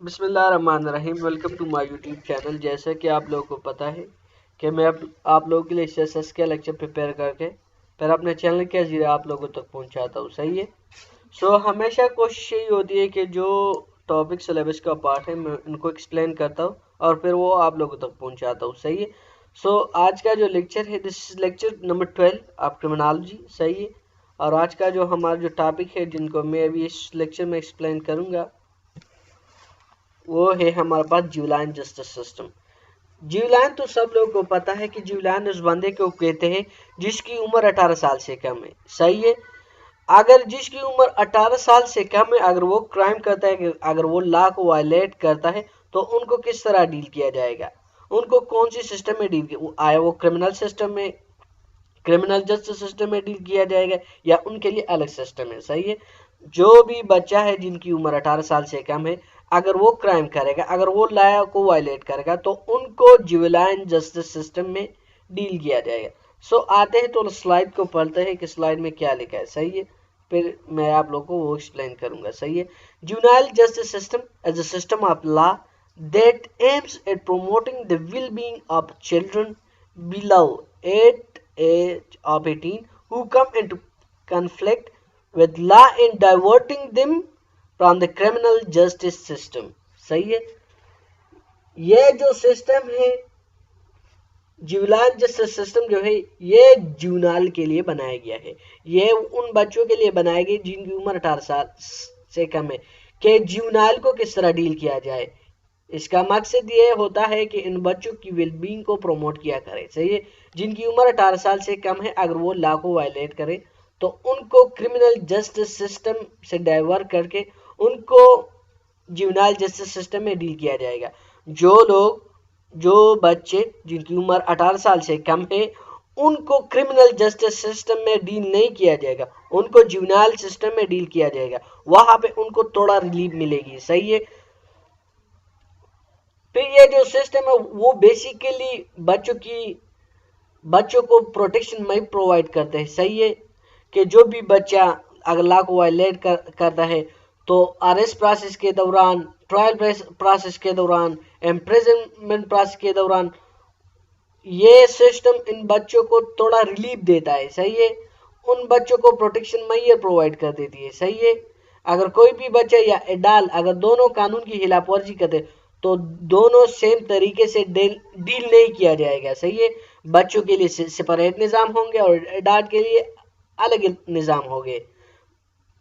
बिस्मिल्लाहिर्रहमानिर्रहीम। Welcome to my YouTube channel. जैसा कि आप लोगों को पता है कि मैं अब आप लोगों के लिए एसएसएस का लेक्चर प्रिपेयर करके फिर अपने चैनल के जरिए आप लोगों तक पहुंचाता हूं। सही है। हमेशा कोशिश यही होती है कि जो टॉपिक सिलेबस का पार्ट है मैं उनको एक्सप्लेन करता हूँ और फिर वो आप लोगों तक पहुँचाता हूँ। सही है। आज का जो लेक्चर है, this is lecture number 12 of criminology. सही है। और आज का जो हमारा जो टॉपिक है जिनको मैं अभी इस लेक्चर में एक्सप्लेन करूँगा वो है हमारे पास जुवेनाइल जस्टिस सिस्टम। जुवेनाइल तो सब लोगों को पता है कि जुवेनाइल उस बंदे को कहते हैं जिसकी उम्र 18 साल से कम है। सही है। अगर जिसकी उम्र 18 साल से कम है, अगर वो क्राइम करता है, अगर वो लॉ को वायलेट करता है, तो उनको किस तरह डील किया जाएगा, उनको कौन सी सिस्टम में डील किया, आया वो क्रिमिनल सिस्टम में, क्रिमिनल जस्टिस सिस्टम में डील किया जाएगा या उनके लिए अलग सिस्टम है। सही है। जो भी बच्चा है जिनकी उम्र 18 साल से कम है, अगर वो क्राइम करेगा, अगर वो लॉ को वायलेट करेगा, तो उनको जुवेनाइल जस्टिस सिस्टम में डील किया जाएगा। आते हैं तो स्लाइड को पढ़ते हैं कि स्लाइड में क्या लिखा है। सही है। फिर मैं आप लोगों को वो एक्सप्लेन करूंगा। सही है। Juvenile justice system as a system of law that aims at promoting the well-being of children below 8 age of 18 who come into conflict with law and diverting them from the criminal justice system। सही है। ये जो system है juvenile justice system जो है ये juvenile के लिए बनाया गया है। ये उन बच्चों के लिए बनाया गया जिनकी उम्र 18 साल से कम है कि जुवेनाइल को किस तरह डील किया जाए। इसका मकसद ये होता है कि इन बच्चों की वेलबींग को प्रमोट किया करे। सही है। जिनकी उम्र 18 साल से कम है, अगर वो लॉ को वायलेट करे तो उनको क्रिमिनल जस्टिस सिस्टम से डाइवर्ट करके उनको जुवेनाइल जस्टिस सिस्टम में डील किया जाएगा। जो बच्चे जिनकी उम्र 18 साल से कम है उनको क्रिमिनल जस्टिस सिस्टम में डील नहीं किया जाएगा, उनको जुवेनाइल सिस्टम में डील किया जाएगा। वहां पे उनको थोड़ा रिलीफ मिलेगी। सही है। फिर ये जो सिस्टम है वो बेसिकली बच्चों को प्रोटेक्शन में प्रोवाइड करते हैं। सही है। कि जो भी बच्चा अगर लॉ को वायलेट करता है तो अरेस्ट प्रोसेस के दौरान, ट्रायल प्रोसेस के दौरान, इम्प्रिजनमेंट प्रोसेस के दौरान ये सिस्टम इन बच्चों को थोड़ा रिलीफ देता है। सही है। उन बच्चों को प्रोटेक्शन मुहैया प्रोवाइड कर देती है। सही है। अगर कोई भी बच्चा या एडल्ट अगर दोनों कानून की खिलाफवर्जी करते तो दोनों सेम तरीके से डील नहीं किया जाएगा। सही है। बच्चों के लिए सेपरेट निज़ाम होंगे और एडल्ट के लिए अलग निज़ाम होंगे।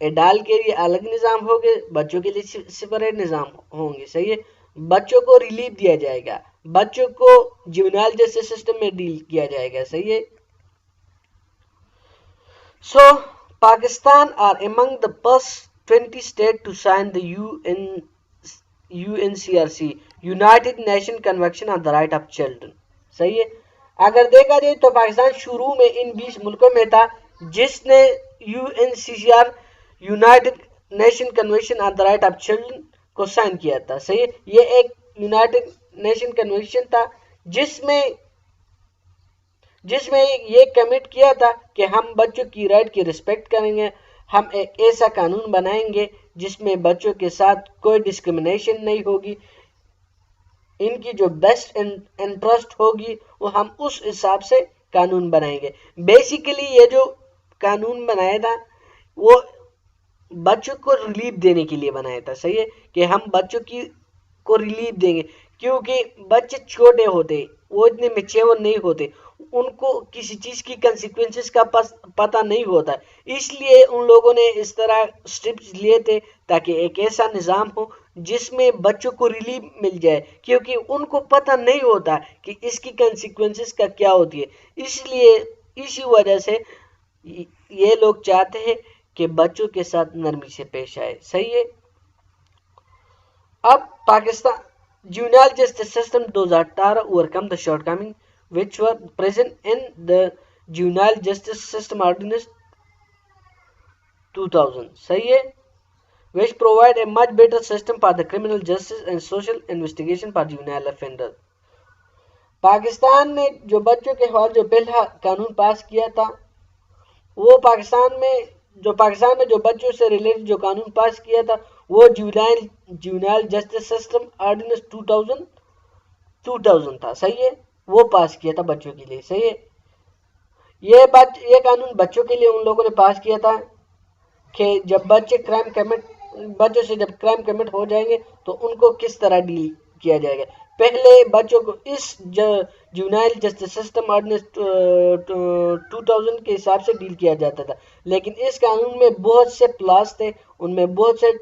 एडल्ट के लिए अलग निज़ाम होंगे, बच्चों के लिए सेपरेट निज़ाम होंगे। सही है। बच्चों को रिलीफ दिया जाएगा, बच्चों को जुवेनाइल जस्टिस सिस्टम में डील किया जाएगा। सही है। Pakistan are among the first 20 states to sign the UNCRC United Nation convention on the right of children. सही है। अगर देखा जाए तो पाकिस्तान शुरू में इन 20 मुल्कों में था जिसने UNCR United Nation convention on the right of children को साइन किया था। सही है। ये एक यूनाइटेड नेशन कन्वेंशन था जिसमें ये कमिट किया था कि हम बच्चों की राइट की रिस्पेक्ट करेंगे, हम एक ऐसा कानून बनाएंगे जिसमें बच्चों के साथ कोई डिस्क्रिमिनेशन नहीं होगी, इनकी जो बेस्ट इंटरेस्ट होगी वो हम उस हिसाब से कानून बनाएंगे। बेसिकली ये जो कानून बनाया था वो बच्चों को रिलीफ देने के लिए बनाया था। सही है। कि हम बच्चों को रिलीफ देंगे क्योंकि बच्चे छोटे होते, वो इतने मैच्योर नहीं होते, उनको किसी चीज की कंसिक्वेंसेस का पता नहीं होता, इसलिए उन लोगों ने इस तरह स्टेप्स लिए थे ताकि एक ऐसा निज़ाम हो जिसमें बच्चों को रिलीफ मिल जाए, क्योंकि उनको पता नहीं होता कि इसकी कंसिक्वेंसेस का क्या होती है। इसलिए इसी वजह से ये लोग चाहते हैं कि बच्चों के साथ नरमी से पेश आए। सही है। अब Pakistan juvenile justice system 2018 overcome the shortcoming which were present in the Juvenile Justice System Ordinance 2000। सही है। which provide a much better system for the criminal justice and social investigation for juvenile offender। Pakistan ने जो बच्चों के हवाले जो पहला कानून पास किया था वो पाकिस्तान में जो बच्चों से रिलेटेड जो कानून पास किया था वो जुवेनाइल जस्टिस सिस्टम ऑर्डिनेंस 2000 था, सही है, वो पास किया था बच्चों के लिए, सही है। ये कानून बच्चों के लिए उन लोगों ने पास किया था कि जब बच्चों से जब क्राइम कमिट हो जाएंगे तो उनको किस तरह डील किया जाएगा। पहले बच्चों को इस जुवेनाइल जस्टिस सिस्टम ऑर्डिनेंस 2000 के हिसाब से डील किया जाता था, लेकिन इस कानून में बहुत से प्लास थे, उनमें बहुत से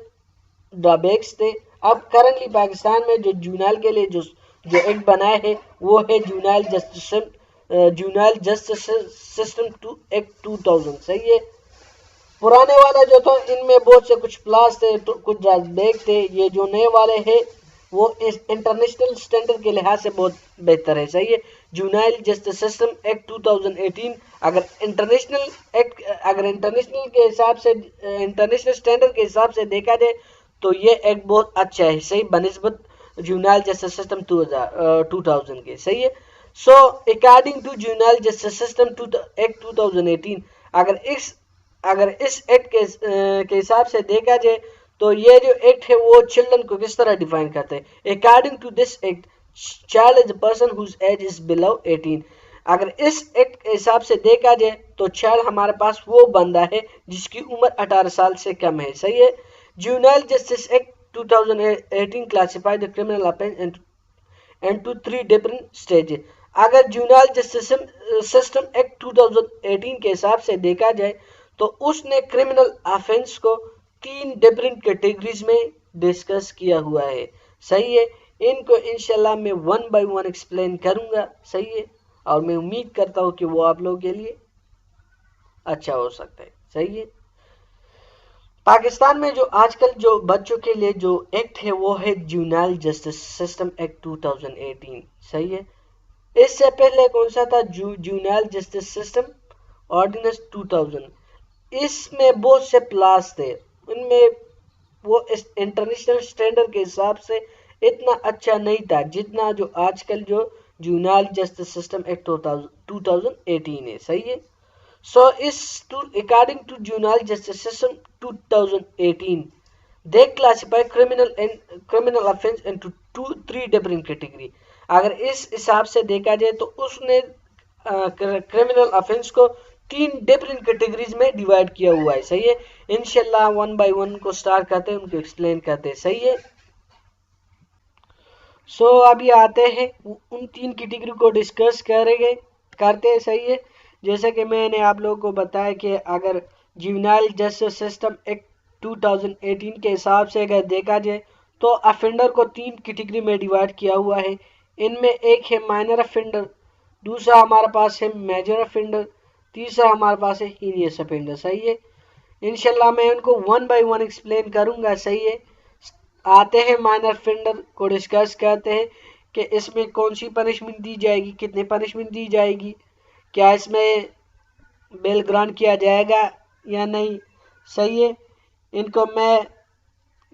ड्रॉबैक्स थे। अब करंटली पाकिस्तान में जो जुवेनाइल के लिए जो एक्ट बनाया है वो है जुवेनाइल जस्टिस सिस्टम एक्ट 2000, सही है। पुराने वाला जो था इनमें बहुत से कुछ प्लास थे, तो कुछ ड्रॉबैक थे। ये जो नए वाले हैं वो इस इंटरनेशनल स्टैंडर्ड के लिहाज से बहुत बेहतर है, सही है। जुवेनाइल जस्टिस सिस्टम एक्ट 2018 अगर इंटरनेशनल स्टैंडर्ड के हिसाब से देखा जाए तो ये एक्ट बहुत अच्छा है, सही, बनिस्बत जुवेनाइल जस्टिस सिस्टम 2000 के, सही है। So according to juvenile justice system act 2018 अगर इस एक्ट के हिसाब से देखा जाए तो ये जो एक्ट है वो चिल्ड्रन को किस तरह डिफाइन करते हैं। According to this act child is a person whose age is below 18। अगर इस एक्ट के हिसाब से देखा जाए तो चाइल्ड हमारे पास वो बंदा है जिसकी उम्र 18 साल से कम है, सही है। Juvenile justice act 2018 classify the criminal offence into 3 different stages. अगर जुवेनाइल जस्टिस सिस्टम एक्ट 2018 के हिसाब से देखा जाए तो उसने क्रिमिनल ऑफेंस को 3 डिफरेंट कैटेगरीज में डिस्कस किया हुआ है, सही है। इनको इंशाल्लाह मैं 1 बाय 1 एक्सप्लेन करूंगा, सही है, और मैं उम्मीद करता हूं कि वो आप लोगों के लिए अच्छा हो सकता है, सही है। पाकिस्तान में जो आजकल जो बच्चों के लिए जो एक्ट है वो है जुवेनाइल जस्टिस सिस्टम एक्ट 2018, सही है। इससे पहले कौन सा था, जुवेनाइल जस्टिस सिस्टम ऑर्डिनेंस 2000। इसमें बहुत से प्लास थे, उनमें वो इस इंटरनेशनल स्टैंडर्ड के हिसाब से इतना अच्छा नहीं था जितना जो आजकल जो जुवेनाइल जस्टिस सिस्टम एक्ट 2018 है, सही है। So according to juvenile justice system 2018, they classify criminal offense into 3 different category। अगर इस हिसाब से देखा जाए तो उसने क्रिमिनल ऑफेंस को 3 डिफरेंट कैटेगरीज में डिवाइड किया हुआ है, सही है। इंशाल्लाह 1 बाय 1 को स्टार्ट करते हैं, उनको एक्सप्लेन करते हैं, सही है। सो अभी आते हैं उन 3 कैटेगरी को डिस्कस करते हैं, सही है। जैसे कि मैंने आप लोगों को बताया कि अगर जुवेनाइल जस्टिस सिस्टम एक्ट 2018 के हिसाब से अगर देखा जाए तो अफेंडर को 3 कैटेगरी में डिवाइड किया हुआ है। इनमें एक है माइनर अफेंडर, दूसरा हमारे पास है मेजर अफेंडर, तीसरा हमारे पास है हीनियस अफेंडर, सही है। इंशाल्लाह मैं उनको 1 बाय 1 एक्सप्लेन करूंगा, सही है। आते हैं माइनर अफेंडर को डिस्कस करते हैं कि इसमें कौन सी पनिशमेंट दी जाएगी, कितनी पनिशमेंट दी जाएगी, क्या इसमें बेल ग्रांट किया जाएगा या नहीं, सही है। इनको मैं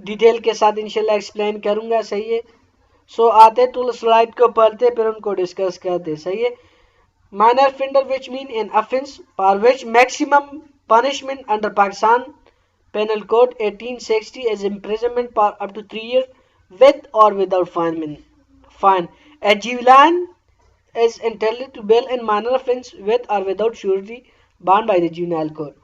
डिटेल के साथ इंशाल्लाह एक्सप्लेन करूंगा, सही है। सो आते तो स्लाइड को पढ़ते फिर उनको डिस्कस करते, सही है। Minor offender which mean an offence for which maximum punishment under Pakistan penal code 1860 is imprisonment for up to 3 years with or without fine. A juvenile is entitled to bail in minor offense with or without surety bond by the juvenile court.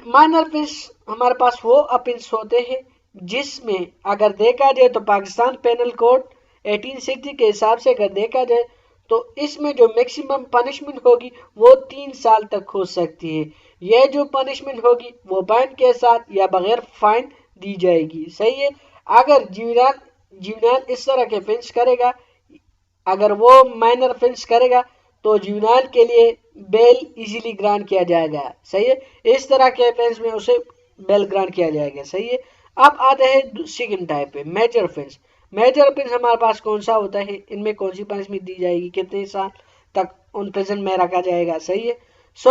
Minor offence हमारे पास वो offence होते हैं जिसमें अगर देखा जाए तो पाकिस्तान पेनल कोड 1860 के हिसाब से अगर देखा जाए तो इसमें जो मैक्सिमम पनिशमेंट होगी वो 3 साल तक हो सकती है। यह जो पनिशमेंट होगी वो फाइन के साथ या बगैर फाइन दी जाएगी, सही है। अगर जुवेनाइल इस तरह के ऑफेंस करेगा, अगर वो माइनर ऑफेंस करेगा तो जुवेनाइल के लिए बेल इजीली ग्रांट किया जाएगा, सही है। इस तरह के ऑफेंस में उसे बेल ग्रांट किया जाएगा, सही है। अब आते हैं सेकंड टाइप पे, मेजर ऑफेंस। मेजर ऑफेंस हमारे पास कौन सा होता है, इनमें कौन सी पनिशमेंट दी जाएगी, कितने साल तक उन प्रिजन में रखा जाएगा, सही है। सो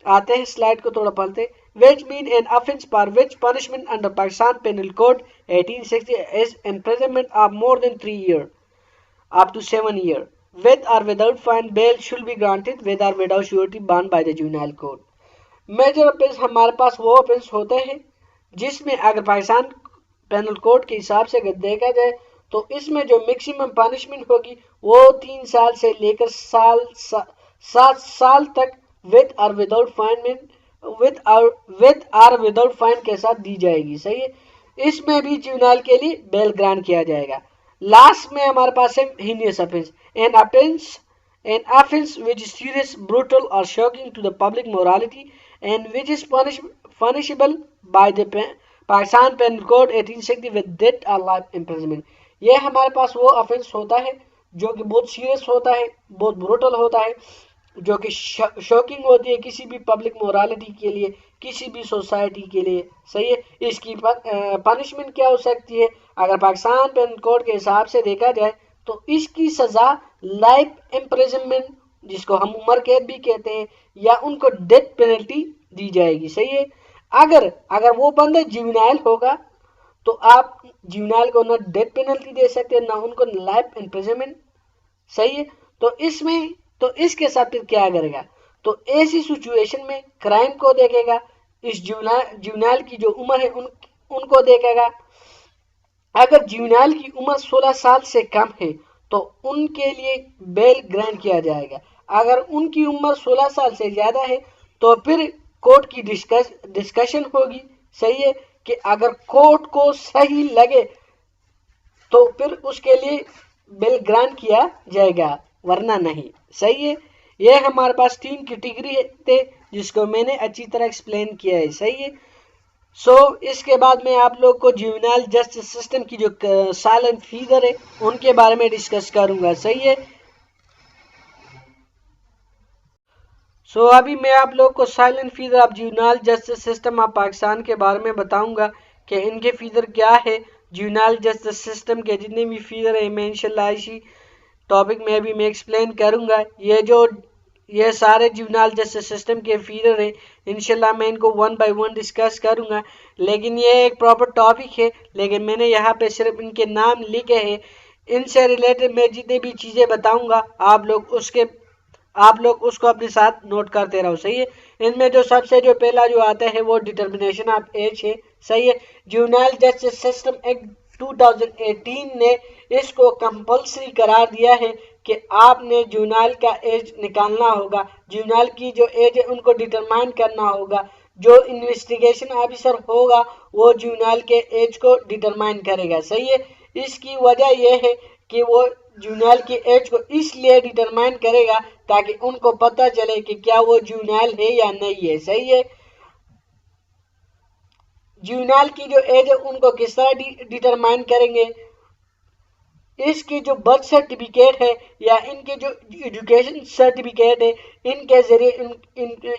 आते हैं स्लाइड को थोड़ा पढ़ते। which mean an offense for which punishment under Pakistan Penal Code 1860 is imprisonment of more than 3 years up to 7 years with or without fine, bail should be granted with or without surety bond by the juvenile court। Major offence हमारे पास वो offence होते हैं जिसमें अगर Pakistan penal code के हिसाब से अगर देखा जाए तो इसमें जो मैक्सिमम पनिशमेंट होगी वो 3 साल से लेकर 7 साल तक विद और विदाउट फाइन विदाउट फाइन के साथ दी जाएगी। सही है, इसमें भी जुवेनाइल के लिए बेल ग्रांट किया जाएगा। लास्ट में हमारे पास है heinous offence, an offense which is serious, brutal or shocking to the public morality and which is punishable by the Pakistan Penal Code 1860 with death or life imprisonment। ये हमारे पास वो ऑफेंस होता है जो कि बहुत सीरियस होता है, बहुत ब्रूटल होता है, जो कि शॉकिंग होती है किसी भी पब्लिक मोरालिटी के लिए, किसी भी सोसाइटी के लिए। सही है, इसकी पनिशमेंट क्या हो सकती है? अगर पाकिस्तान पेनल कोड के हिसाब से देखा जाए तो इसकी सजा लाइफ इम्प्रिजनमेंट, जिसको हम उम्र कैद भी कहते हैं, या उनको डेथ पेनल्टी दी जाएगी। सही है, अगर वो बंदा जुवेनाइल होगा तो आप जुवेनाइल को ना डेथ पेनल्टी दे सकते हैं, ना उनको लाइफ इम्प्रिजनमेंट। सही है, तो इसके साथ फिर क्या करेगा? तो ऐसी सिचुएशन में क्राइम को देखेगा, इस जुवेनाइल की जो उम्र है उनको देखेगा। अगर जुवेनाइल की उम्र 16 साल से कम है तो उनके लिए बेल ग्रांट किया जाएगा। अगर उनकी उम्र 16 साल से ज्यादा है तो फिर कोर्ट की डिस्कशन होगी। सही है, कि अगर कोर्ट को सही लगे तो फिर उसके लिए बेल ग्रांट किया जाएगा, वरना नहीं। सही है, ये हमारे पास 3 कैटेगरी थे जिसको मैंने अच्छी तरह एक्सप्लेन किया है। सही है, इसके बाद मैं आप लोग को जुवेनाइल जस्टिस सिस्टम की जो साइलेंट फिगर है उनके बारे में डिस्कस करूंगा। सही है, अभी मैं आप लोग को silent figure of juvenile justice system of Pakistan के बारे में बताऊंगा कि इनके फिगर क्या है। जुवेनाइल जस्टिस सिस्टम के जितने भी फिगर है मैं इंशाल्लाह इसी टॉपिक में भी मैं एक्सप्लेन करूंगा। ये सारे जुवेनाइल जस्टिस सिस्टम के फीचर हैं, इंशाल्लाह मैं इनको 1 बाय 1 डिस्कस करूंगा। लेकिन ये एक प्रॉपर टॉपिक है, लेकिन मैंने यहाँ पे सिर्फ इनके नाम लिखे हैं। इनसे रिलेटेड मैं जितनी भी चीज़ें बताऊंगा आप लोग उसको अपने साथ नोट करते रहो। सही है, इनमें जो सबसे जो पहला जो आता है वो डिटर्मिनेशन ऑफ एज है। सही है, जुवेनाइल जस्टिस सिस्टम एक्ट 2018 ने इसको कंपल्सरी करार दिया है कि आपने जुवेनाइल का एज निकालना होगा, जुवेनाइल की जो एज है उनको डिटरमाइन करना होगा। जो इन्वेस्टिगेशन ऑफिसर होगा वो जुवेनाइल के एज को डिटरमाइन करेगा। सही है, इसकी वजह यह है कि वो जुवेनाइल की एज को इसलिए डिटरमाइन करेगा ताकि उनको पता चले कि क्या वो जुवेनाइल है या नहीं है। सही है, जुवेनाइल की जो एज है उनको किस तरह डिटरमाइन करेंगे? इसकी जो बर्थ सर्टिफिकेट है या इनके जो एजुकेशन सर्टिफिकेट है इनके जरिए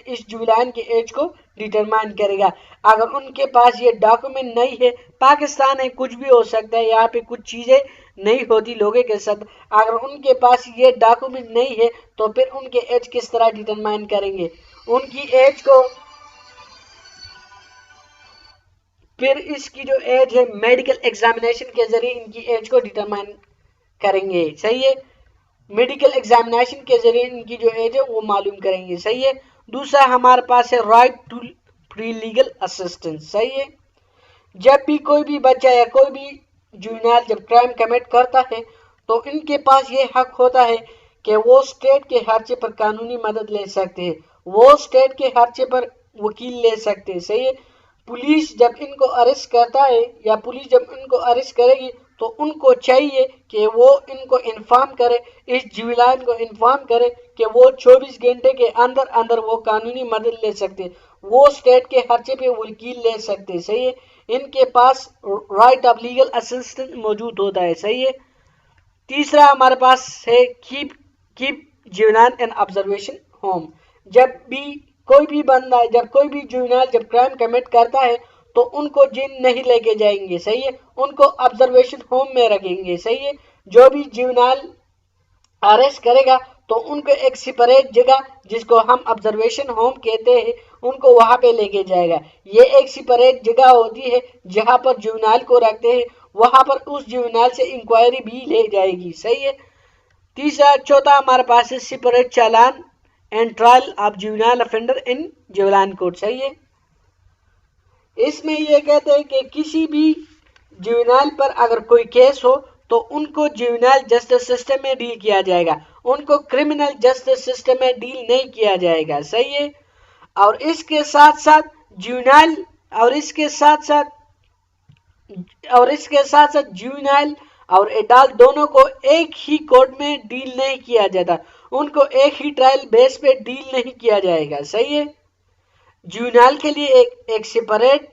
इस जुवेनाइल की एज को डिटरमाइन करेगा। अगर उनके पास ये डॉक्यूमेंट नहीं है, पाकिस्तान है कुछ भी हो सकता है, यहाँ पे कुछ चीज़ें नहीं होती लोगों के साथ, अगर उनके पास ये डॉक्यूमेंट नहीं है तो फिर उनके एज किस तरह डिटरमाइन करेंगे? उनकी एज को फिर इसकी जो एज है मेडिकल एग्जामिनेशन के जरिए इनकी एज को डिटरमाइन करेंगे। सही है, मेडिकल एग्जामिनेशन के जरिए इनकी जो एज है वो मालूम करेंगे। सही है, दूसरा हमारे पास है right to free legal assistance. सही है, जब भी कोई भी बच्चा या कोई भी जुवेनाइल जब क्राइम कमिट करता है तो इनके पास ये हक होता है कि वो स्टेट के खर्चे पर कानूनी मदद ले सकते हैं, वो स्टेट के खर्चे पर वकील ले सकते हैं। सही है, पुलिस जब इनको अरेस्ट करता है या पुलिस जब इनको अरेस्ट करेगी तो उनको चाहिए कि वो इनको इन्फॉर्म करे, इस जुवेनाइल को इन्फॉर्म करे कि वो 24 घंटे के अंदर अंदर वो कानूनी मदद ले सकते, वो स्टेट के खर्चे पे वकील ले सकते। सही है, इनके पास राइट ऑफ लीगल असिस्टेंस मौजूद होता है। सही है, तीसरा हमारे पास है कीप जुवेनाइल इन ऑब्जर्वेशन होम। जब भी कोई भी बंदा जब कोई भी जुवेनाइल जब क्राइम कमिट करता है तो उनको जेल नहीं लेके जाएंगे। सही है, उनको ऑब्जर्वेशन होम में रखेंगे। सही है, जो भी जुवेनाइल अरेस्ट करेगा तो उनको एक सेपरेट जगह जिसको हम ऑब्जर्वेशन होम कहते हैं उनको वहां पे लेके जाएगा। ये एक सेपरेट जगह होती है जहां पर जुवेनाइल को रखते हैं, वहां पर उस जुवेनाइल से इंक्वायरी भी ले जाएगी। सही है, चौथा हमारे पास है separate challan and trial of juvenile offender in juvenile court. सही है, इसमें ये कहते हैं कि किसी भी जुवेनाइल पर अगर कोई केस हो तो उनको जुवेनाइल जस्टिस सिस्टम में डील किया जाएगा, उनको क्रिमिनल जस्टिस सिस्टम में डील नहीं किया जाएगा। सही है। और इसके साथ साथ जुवेनाइल जुवेनाइल और एडल्ट दोनों को एक ही कोर्ट में डील नहीं किया जाता, उनको एक ही ट्रायल बेस पे डील नहीं किया जाएगा। सही है। जुवेनाइल के लिए एक सेपरेट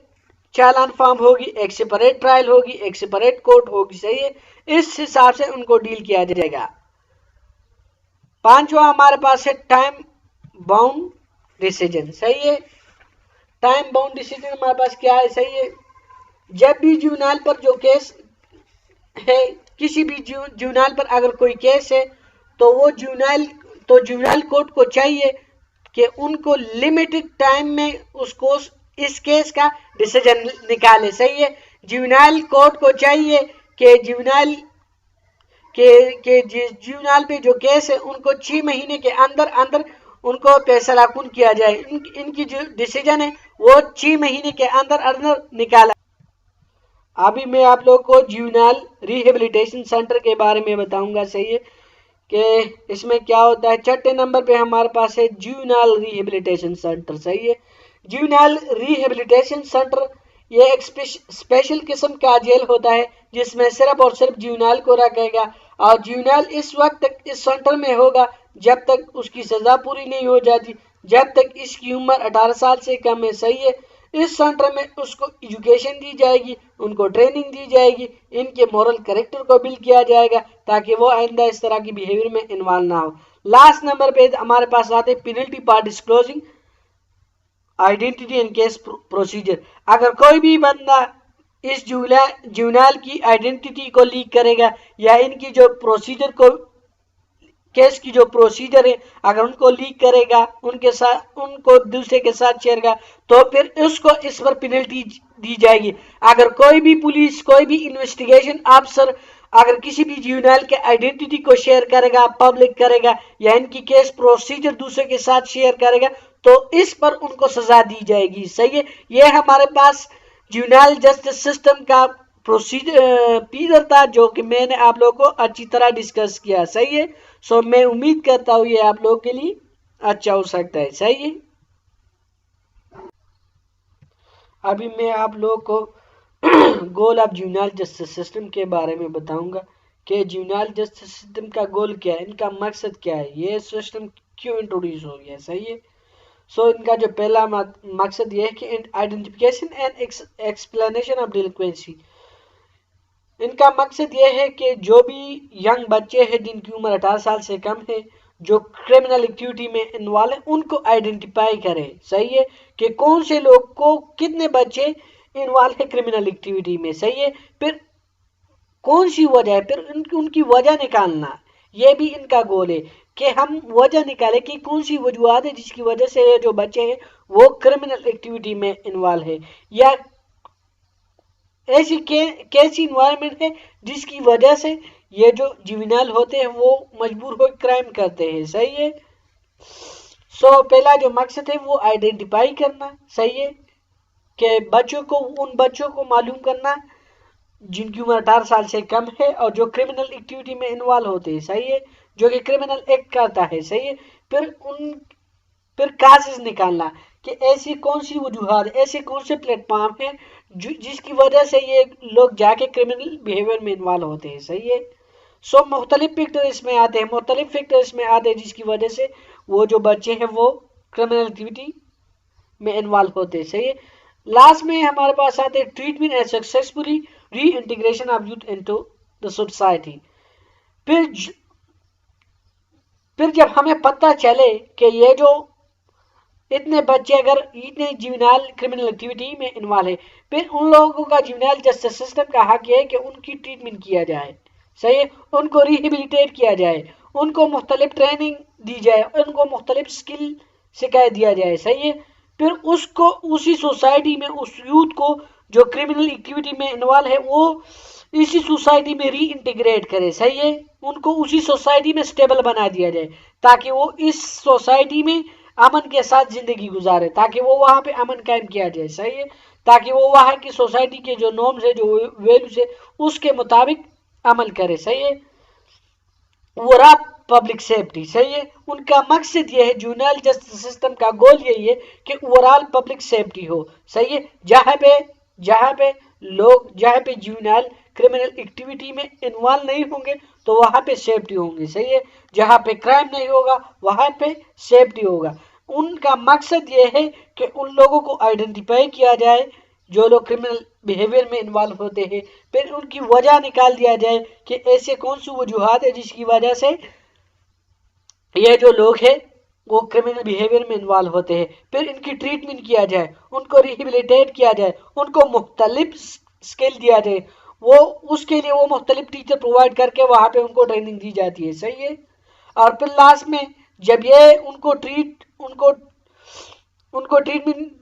चालान फॉर्म होगी, एक सेपरेट ट्रायल होगी, एक सेपरेट कोर्ट होगी। सही है। इस हिसाब से उनको डील किया जाएगा। पांचवा हमारे पास है टाइम बाउंड डिसीजन। सही है। टाइम बाउंड डिसीजन हमारे पास क्या है? सही है। जब भी जुवेनाइल पर जो केस है, किसी भी जुवेनाइल पर अगर कोई केस है तो वो जुवेनाइल कोर्ट को चाहिए कि उनको लिमिटेड टाइम में उसको इस केस का डिसीजन निकाले। सही है। जुवेनाइल कोर्ट को चाहिए कि जुवेनाइल पे जो केस है उनको 6 महीने के अंदर अंदर उनको फैसला कुन किया जाए। इनकी जो डिसीजन है वो 6 महीने के अंदर अंदर निकाला। अभी मैं आप लोग को जुवेनाइल रिहेबिलिटेशन सेंटर के बारे में बताऊंगा। सही है कि इसमें क्या होता है। छठे नंबर पे हमारे पास है जुवेनाइल रिहेबिलिटेशन सेंटर। सही है। जुवेनाइल रिहेबिलिटेशन सेंटर ये एक स्पेशल किस्म का जेल होता है जिसमें सिर्फ और सिर्फ जुवेनाइल को रखेगा और जुवेनाइल इस वक्त तक इस सेंटर में होगा जब तक उसकी सजा पूरी नहीं हो जाती, जब तक इसकी उम्र 18 साल से कम है। सही है। इस सेंटर में उसको एजुकेशन दी जाएगी, उनको ट्रेनिंग दी जाएगी, इनके मॉरल कैरेक्टर को बिल्ड किया जाएगा ताकि वो आइंदा इस तरह की बिहेवियर में इन्वॉल्व ना हो। लास्ट नंबर पे हमारे पास आते हैं penalty for disclosing identity and case procedure. अगर कोई भी बंदा इस जुवेनाइल की आइडेंटिटी को लीक करेगा या इनकी जो प्रोसीजर को केस की जो प्रोसीजर है अगर उनको लीक करेगा, उनको दूसरे के साथ शेयरेगा तो फिर उसको इस पर पेनल्टी दी जाएगी। अगर कोई भी पुलिस, कोई भी इन्वेस्टिगेशन अफसर अगर किसी भी जुवेनाइल के आइडेंटिटी को शेयर करेगा, पब्लिक करेगा या इनकी केस प्रोसीजर दूसरे के साथ शेयर करेगा तो इस पर उनको सजा दी जाएगी। सही है। ये हमारे पास जुवेनाइल जस्टिस सिस्टम का प्रोसीजर था जो कि मैंने आप लोगों को अच्छी तरह डिस्कस किया। सही है। सो मैं उम्मीद करता हूँ ये आप लोगों के लिए अच्छा हो सकता है। सही है। अभी मैं आप लोगों को goal of juvenile justice system के बारे में बताऊंगा कि जुवेनाइल जस्टिस सिस्टम का गोल क्या है, इनका मकसद क्या है, ये सिस्टम क्यों इंट्रोड्यूस हो गया। सही है। सो इनका जो पहला मकसद ये है कि identification and explanation of delinquency. इनका मकसद ये है कि जो भी यंग बच्चे हैं जिनकी उम्र 18 साल से कम है जो क्रिमिनल एक्टिविटी में इन्वॉल्व है उनको आइडेंटिफाई करें। सही है कि कौन से लोग को कितने बच्चे इन्वॉल्व है क्रिमिनल एक्टिविटी में। सही है। फिर कौन सी वजह है, फिर उनकी वजह निकालना, ये भी इनका गोल है कि हम वजह निकालें कि कौन सी वजूहत है जिसकी वजह से ये जो बच्चे हैं वो क्रिमिनल एक्टिविटी में इन्वॉल्व है या ऐसी कैसी इन्वायरमेंट है जिसकी वजह से ये जो जुवेनाइल होते हैं वो मजबूर हो क्राइम करते हैं। सही है। सो पहला जो मकसद है वो आइडेंटिफाई करना। सही है कि उन बच्चों को मालूम करना जिनकी उम्र 18 साल से कम है और जो क्रिमिनल एक्टिविटी में इन्वॉल्व होते हैं। सही है। जो कि क्रिमिनल एक्ट करता है। सही है। फिर काजेज निकालना कि ऐसी कौन सी वजूहत, ऐसे कौन से प्लेटफॉर्म है जिसकी वजह से ये लोग जाके क्रिमिनल बिहेवियर में इन्वॉल्व होते हैं। सही है। सो मुख्तलिफ फैक्टर इसमें आते हैं जिसकी वजह से वो जो बच्चे हैं वो क्रिमिनल एक्टिविटी में इन्वॉल्व होते हैं। सही है। लास्ट में हमारे पास आते हैं ट्रीटमेंट एंड सक्सेसफुली री integration of youth into the society. फिर जब हमें पता चले कि ये जो इतने बच्चे अगर इतने जुवेनाइल क्रिमिनल एक्टिविटी में इन्वॉल्व है फिर उन लोगों का जुवेनाइल जस्टिस सिस्टम का हक है कि उनकी ट्रीटमेंट किया जाए। सही है। उनको रिहेबिलिटेट किया जाए, उनको मुख्तलिफ ट्रेनिंग दी जाए, उनको मुख्तलिफ स्किल सिखा दिया जाए। सही है। फिर उसको उसी सोसाइटी में उस यूथ को जो क्रिमिनल एक्टिविटी में इन्वॉल्व है वो इसी सोसाइटी में री इंटीग्रेट करे। सही है। उनको उसी सोसाइटी में स्टेबल बना दिया जाए ताकि वो इस सोसाइटी में अमन के साथ जिंदगी गुजारे, ताकि वो वहां पे अमन कायम किया जाए। सही है। ताकि वो वहाँ की सोसाइटी के जो नॉर्म्स है, जो वैल्यूज है, उसके मुताबिक अमल करे। सही है। वो रहा पब्लिक सेफ्टी। सही है। उनका मकसद ये है, जुवेनाइल जस्टिस सिस्टम का गोल यही है कि ओवरऑल पब्लिक सेफ्टी हो। सही है। जहाँ पे लोग, जहाँ पे जुवेनाइल क्रिमिनल एक्टिविटी में इन्वॉल्व नहीं होंगे तो वहाँ पे सेफ्टी होंगी। सही है। जहाँ पे क्राइम नहीं होगा वहाँ पे सेफ्टी होगा। उनका मकसद ये है कि उन लोगों को आइडेंटिफाई किया जाए जो लोग क्रिमिनल बिहेवियर में इन्वॉल्व होते हैं, फिर उनकी वजह निकाल दिया जाए कि ऐसे कौन सी वजूहत है जिसकी वजह से ये जो लोग हैं वो क्रिमिनल बिहेवियर में इन्वॉल्व होते हैं, फिर इनकी ट्रीटमेंट किया जाए, उनको रिहेबिलिटेट किया जाए, उनको मुख्तलिफ स्किल दिया जाए। वो उसके लिए वो मुख्तलिफ टीचर प्रोवाइड करके वहाँ पे उनको ट्रेनिंग दी जाती है। सही है। और फिर लास्ट में जब ये उनको ट्रीटमेंट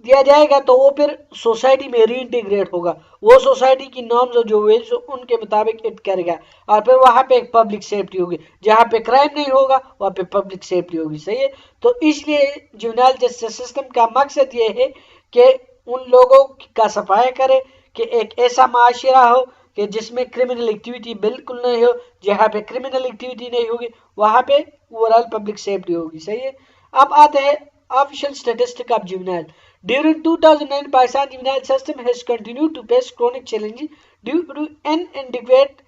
दिया जाएगा तो वो फिर सोसाइटी में रीइंटीग्रेट होगा, वो सोसाइटी की नॉर्म्स और जो वेल्यूज उनके मुताबिक एक्ट करेगा, और फिर वहाँ पे एक पब्लिक सेफ्टी होगी। जहाँ पे क्राइम नहीं होगा वहाँ पे पब्लिक सेफ्टी होगी। सही है। तो इसलिए जुवेनाइल जस्टिस सिस्टम का मकसद ये है कि उन लोगों का सफाया करे कि एक ऐसा माशरा हो कि जिसमें क्रिमिनल एक्टिविटी बिल्कुल नहीं हो। जहाँ पे क्रिमिनल एक्टिविटी नहीं होगी वहाँ पे ओवरऑल पब्लिक सेफ्टी होगी। सही है। अब आते हैं official statistic of juvenile. During 2009, Pakistan juvenile system has continued to face chronic challenges due to inadequate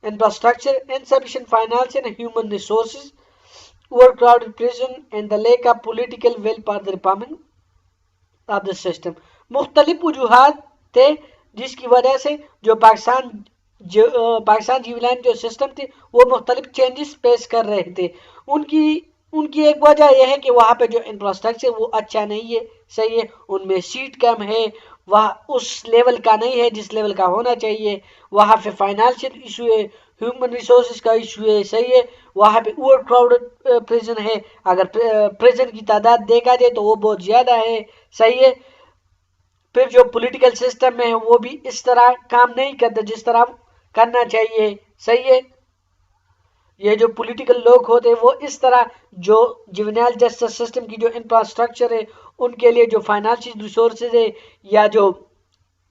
infrastructure, insufficient financial and human resources, overcrowded prison, and the lack of political will for the reforming of the system. मुख्तलिफ वजूहात थे जिसकी वजह से जो Pakistan juvenile जो system थे वो मुख्तलिफ चेंजेस पेश कर रहे थे। उनकी एक वजह यह है कि वहाँ पे जो इंफ्रास्ट्रक्चर वो अच्छा नहीं है। सही है। उनमें सीट कम है, वह उस लेवल का नहीं है जिस लेवल का होना चाहिए। वहाँ पे फाइनेंशियल इशू है, ह्यूमन रिसोर्सेज का इशू है। सही है। वहाँ पे ओवर क्राउडेड प्रिजन है, अगर प्रिजन की तादाद देखा जाए तो वो बहुत ज़्यादा है। सही है। फिर जो पॉलिटिकल सिस्टम है वो भी इस तरह काम नहीं करता जिस तरह करना चाहिए। सही है। ये जो पॉलिटिकल लोग होते हैं वो इस तरह जो जुवेनाइल जस्टिस सिस्टम की जो इंफ्रास्ट्रक्चर है, उनके लिए जो फाइनेंशियल रिसोर्सेज है या जो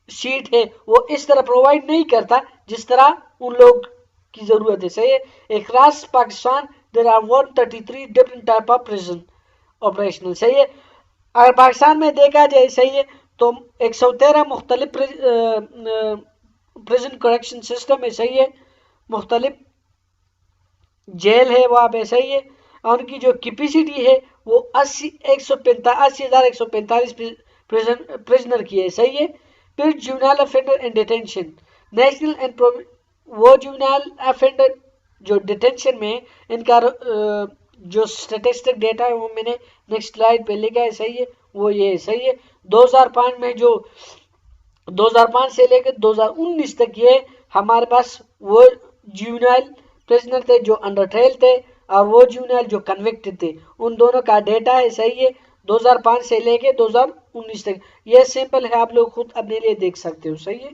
सीट है वो इस तरह प्रोवाइड नहीं करता जिस तरह उन लोग की जरूरत है। सही है। Across Pakistan there are 133 different type of prison operational. सही है। अगर पाकिस्तान में देखा जाए, सही है, तो 113 मुख्तलिफ प्रिजन करेक्शन सिस्टम है। सही है। मुख्तलिफ जेल है वहाँ पे। सही है। और उनकी जो कैपेसिटी है वो 80,145 प्रिजनर की है। सही है। फिर juvenile offender and detention, national and वो जुवेनाइल ऑफेंडर जो डिटेंशन में इनका जो स्टेटिस्टिक डेटा है वो मैंने नेक्स्ट स्लाइड पे लिखा है। सही है। वो ये सही है। 2005 में जो 2005 से लेकर 2019 तक ये हमारे पास वो जुवेनाइल प्रिजनर थे जो अंडर ट्रायल थे और वो जुवेनाइल जो कन्विक्टेड थे, उन दोनों का डेटा है। सही है। 2005 से लेके 2019 तक। ये सिंपल है, आप लोग खुद अपने लिए देख सकते हो। सही है।